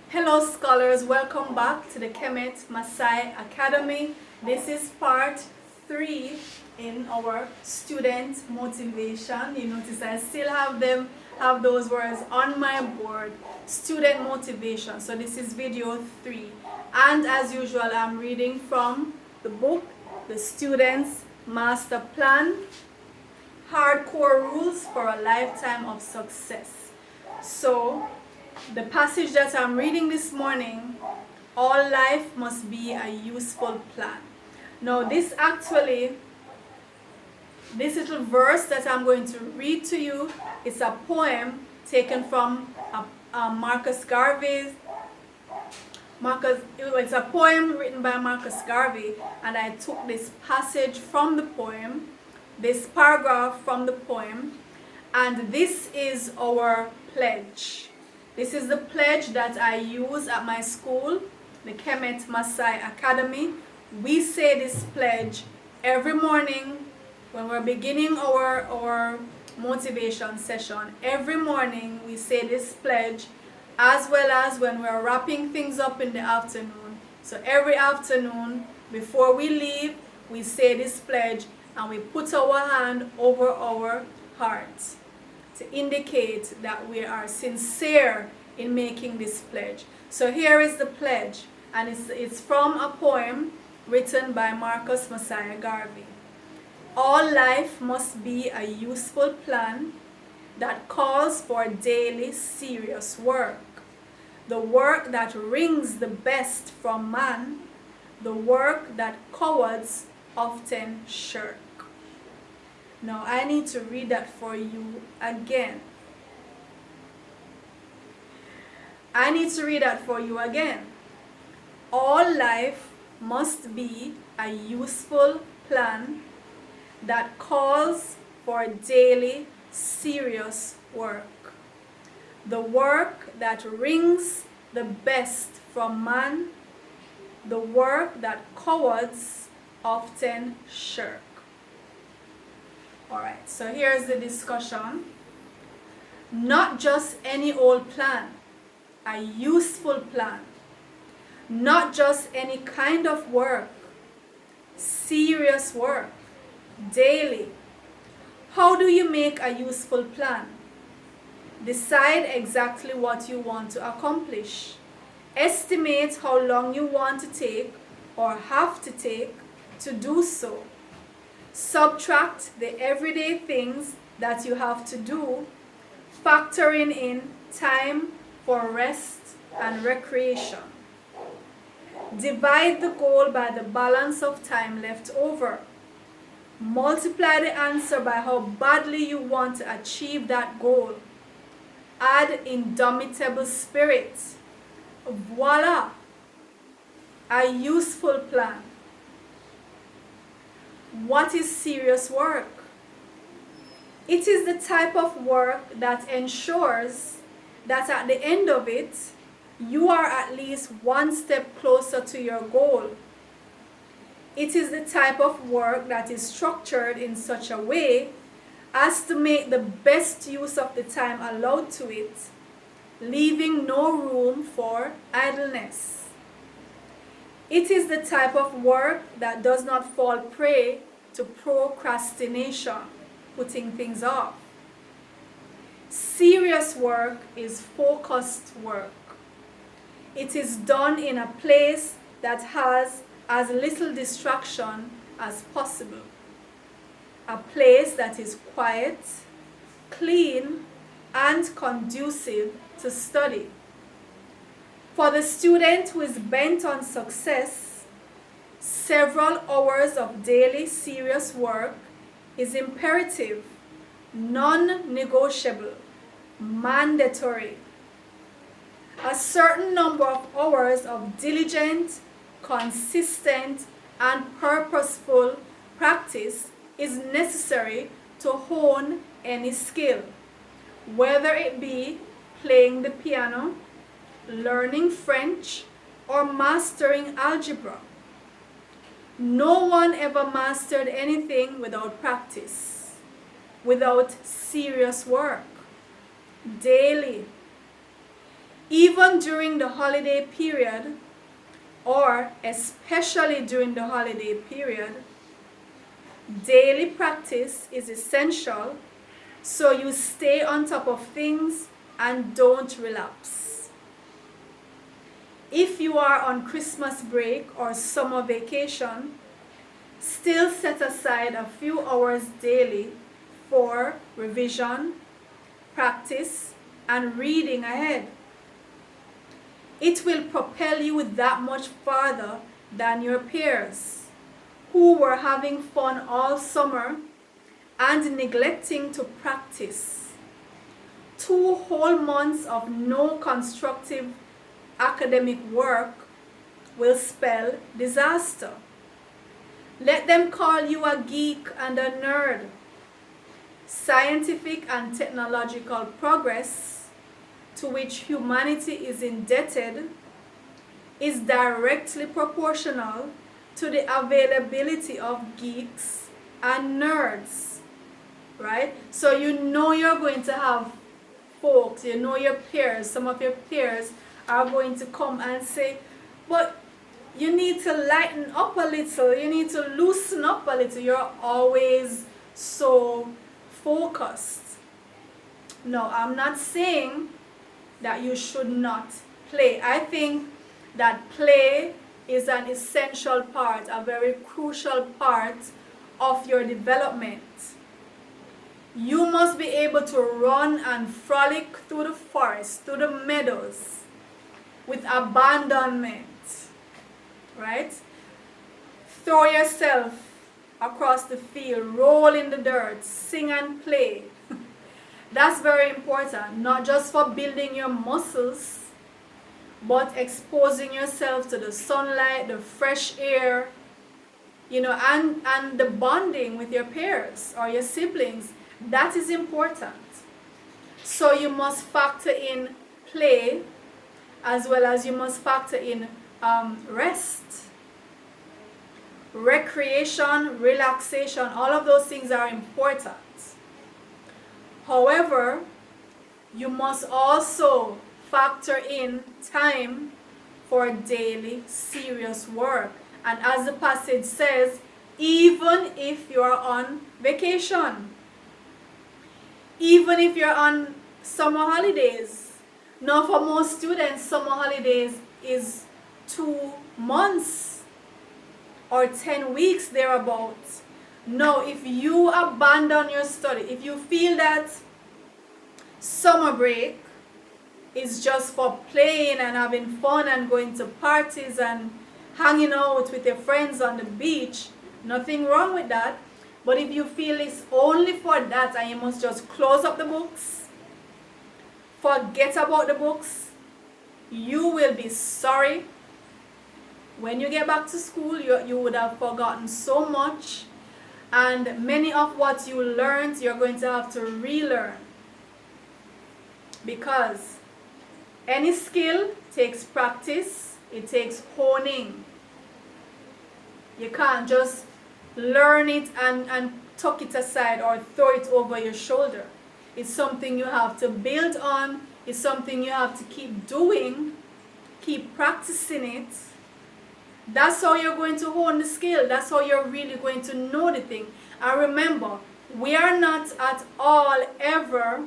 Hello scholars, welcome back to the Kemet Maasai Academy. This is part 3 in our student motivation. You notice I still have those words on my board, student motivation. So this is video 3. And as usual, I'm reading from the book, The Student's Master Plan, Hardcore Rules for a Lifetime of Success. So the passage that I'm reading this morning, all life must be a useful plan. Now this little verse that I'm going to read to you is a poem taken from Marcus Garvey. It's a poem written by Marcus Garvey, and I took this passage from the poem, this paragraph from the poem, and this is our pledge. This is the pledge that I use at my school, the Kemet Maasai Academy. We say this pledge every morning when we're beginning our motivation session. Every morning we say this pledge, as well as when we're wrapping things up in the afternoon. So every afternoon before we leave, we say this pledge and we put our hand over our heart to indicate that we are sincere in making this pledge. So here is the pledge, and it's from a poem written by Marcus Garvey. All life must be a useful plan that calls for daily serious work. The work that wrings the best from man, the work that cowards often shirk. Now I need to read that for you again. All life must be a useful plan that calls for daily serious work. The work that wrings the best from man, the work that cowards often shirk. Alright, so here's the discussion. Not just any old plan, a useful plan. Not just any kind of work, serious work, daily. How do you make a useful plan? Decide exactly what you want to accomplish. Estimate how long you want to take or have to take to do so. Subtract the everyday things that you have to do, factoring in time for rest and recreation. Divide the goal by the balance of time left over. Multiply the answer by how badly you want to achieve that goal. Add indomitable spirit. Voila! A useful plan. What is serious work? It is the type of work that ensures that at the end of it, you are at least one step closer to your goal. It is the type of work that is structured in such a way as to make the best use of the time allowed to it, leaving no room for idleness. It is the type of work that does not fall prey to procrastination, putting things off. Serious work is focused work. It is done in a place that has as little distraction as possible. A place that is quiet, clean, and conducive to study. For the student who is bent on success, several hours of daily serious work is imperative, non-negotiable, mandatory. A certain number of hours of diligent, consistent, and purposeful practice is necessary to hone any skill, whether it be playing the piano, learning French, or mastering algebra. No one ever mastered anything without practice, without serious work, daily. Even during the holiday period, or especially during the holiday period, daily practice is essential so you stay on top of things and don't relapse. If you are on Christmas break or summer vacation, still set aside a few hours daily for revision, practice, and reading ahead. It will propel you that much farther than your peers who were having fun all summer and neglecting to practice. 2 whole months of no constructive academic work will spell disaster. Let them call you a geek and a nerd. Scientific and technological progress to which humanity is indebted is directly proportional to the availability of geeks and nerds, right? So you know you're going to have folks, you know your peers, some of your peers are going to come and say, but you need to lighten up a little, you need to loosen up a little, you're always so focused. No, I'm not saying that you should not play. I think that play is an essential part, a very crucial part of your development. You must be able to run and frolic through the forest, through the meadows with abandonment, right? Throw yourself across the field, roll in the dirt, sing and play. That's very important, not just for building your muscles, but exposing yourself to the sunlight, the fresh air, and the bonding with your peers or your siblings. That is important. So you must factor in play as well as you must factor in rest, recreation, relaxation. All of those things are important. However, you must also factor in time for daily serious work. And as the passage says, even if you're on vacation, even if you're on summer holidays. Now for most students, summer holidays is 2 months or 10 weeks thereabouts. No, if you abandon your study, if you feel that summer break is just for playing and having fun and going to parties and hanging out with your friends on the beach, nothing wrong with that. But if you feel it's only for that and you must just close up the books, forget about the books, you will be sorry. When you get back to school, you would have forgotten so much. And many of what you learned, you're going to have to relearn. Because any skill takes practice, it takes honing. You can't just learn it and tuck it aside or throw it over your shoulder. It's something you have to build on. It's something you have to keep doing, keep practicing it. That's how you're going to hone the skill. That's how you're really going to know the thing. And remember, we are not at all ever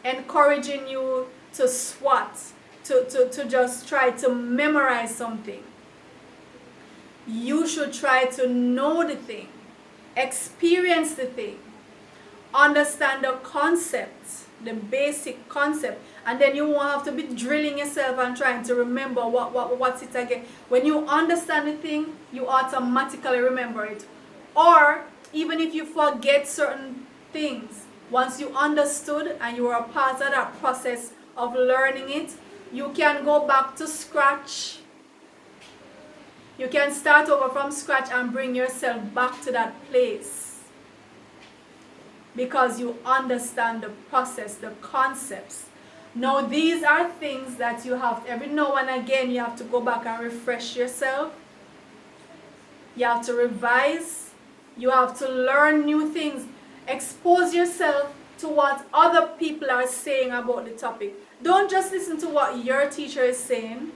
encouraging you to swat, to just try to memorize something. You should try to know the thing, experience the thing, understand the concept, the basic concept, and then you won't have to be drilling yourself and trying to remember what's it again. When you understand the thing, you automatically remember it. Or even if you forget certain things, once you understood and you were a part of that process of learning it, you can go back to scratch. You can start over from scratch and bring yourself back to that place. Because you understand the process, the concepts. Now these are things that you have to, every now and again you have to go back and refresh yourself. You have to revise. You have to learn new things. Expose yourself to what other people are saying about the topic. Don't just listen to what your teacher is saying.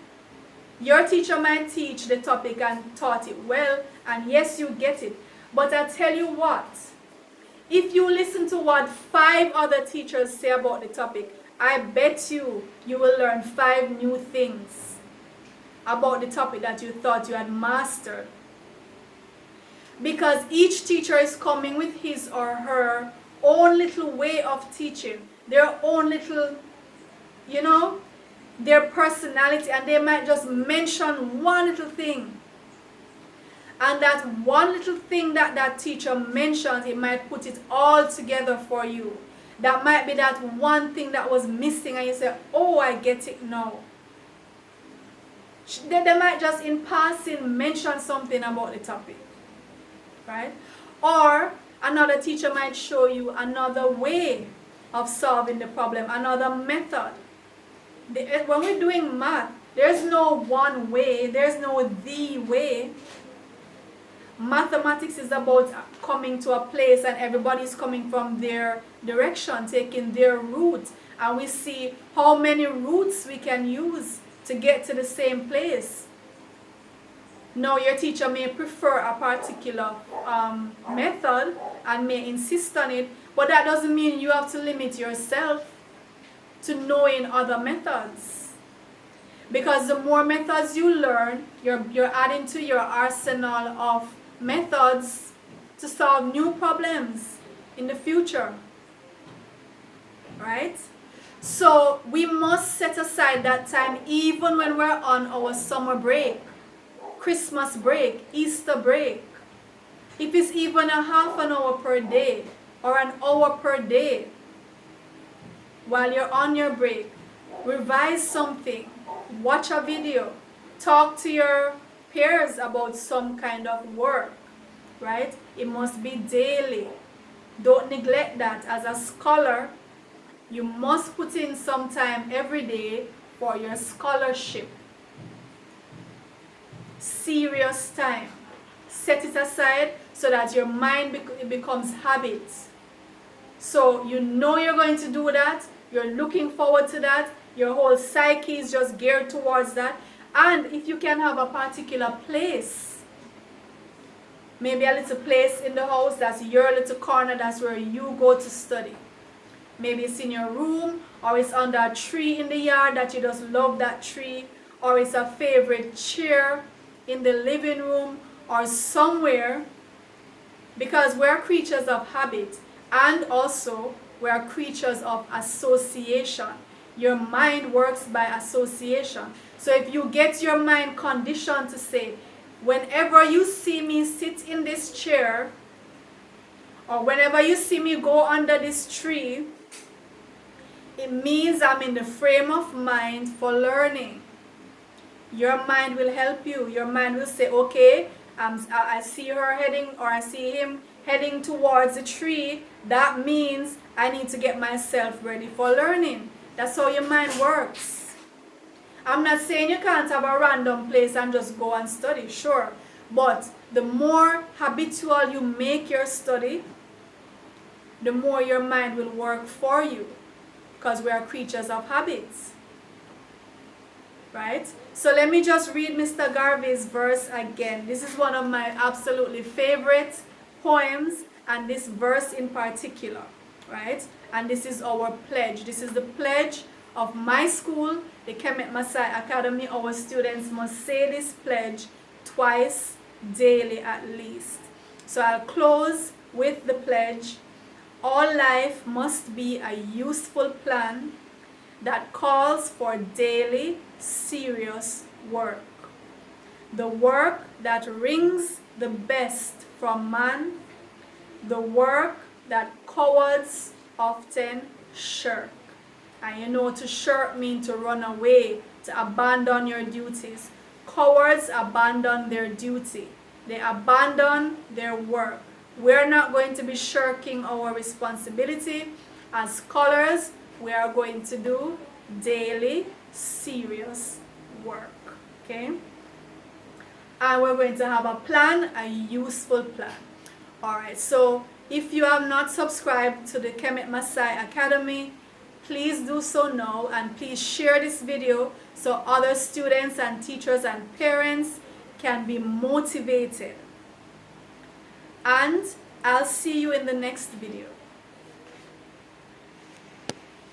Your teacher might teach the topic and taught it well, and yes, you get it. But I tell you what, if you listen to what 5 other teachers say about the topic, I bet you will learn 5 new things about the topic that you thought you had mastered. Because each teacher is coming with his or her own little way of teaching, their own little, their personality, and they might just mention one little thing. And that one little thing that that teacher mentions, it might put it all together for you. That might be that one thing that was missing, and you say, oh, I get it now. They might just in passing mention something about the topic, right? Or another teacher might show you another way of solving the problem, another method. When we're doing math, there's no one way, there's no the way. Mathematics is about coming to a place and everybody's coming from their direction, taking their route. And we see how many routes we can use to get to the same place. Now your teacher may prefer a particular method and may insist on it, but that doesn't mean you have to limit yourself to knowing other methods. Because the more methods you learn, you're adding to your arsenal of methods to solve new problems in the future. Right? So we must set aside that time even when we're on our summer break, Christmas break, Easter break. If it's even a half an hour per day or an hour per day, while you're on your break, revise something, watch a video, talk to your peers about some kind of work, right? It must be daily. Don't neglect that. As a scholar, you must put in some time every day for your scholarship. Serious time. Set it aside so that your mind becomes habit. So you know you're going to do that. You're looking forward to that. Your whole psyche is just geared towards that. And if you can have a particular place, maybe a little place in the house, that's your little corner, that's where you go to study. Maybe it's in your room, or it's under a tree in the yard that you just love that tree, or it's a favorite chair in the living room, or somewhere, because we're creatures of habit, and also we're creatures of association. Your mind works by association. So if you get your mind conditioned to say, whenever you see me sit in this chair, or whenever you see me go under this tree, it means I'm in the frame of mind for learning. Your mind will help you. Your mind will say, okay, I see her heading, or I see him heading towards the tree. That means I need to get myself ready for learning. That's how your mind works. I'm not saying you can't have a random place and just go and study, sure. But the more habitual you make your study, the more your mind will work for you. Because we are creatures of habits. Right? So let me just read Mr. Garvey's verse again. This is one of my absolutely favorite poems, and this verse in particular. Right? And this is our pledge. This is the pledge of my school, the Kemet Maasai Academy. Our students must say this pledge twice daily at least. So I'll close with the pledge. All life must be a useful plan that calls for daily, serious work. The work that wrings the best from man, the work that cowards often shirk. And you know, to shirk means to run away, to abandon your duties. Cowards abandon their duty. They abandon their work. We're not going to be shirking our responsibility. As scholars, we are going to do daily, serious work. Okay? And we're going to have a plan, a useful plan. Alright, so if you have not subscribed to the Kemet Maasai Academy, please do so now, and please share this video so other students and teachers and parents can be motivated. And I'll see you in the next video.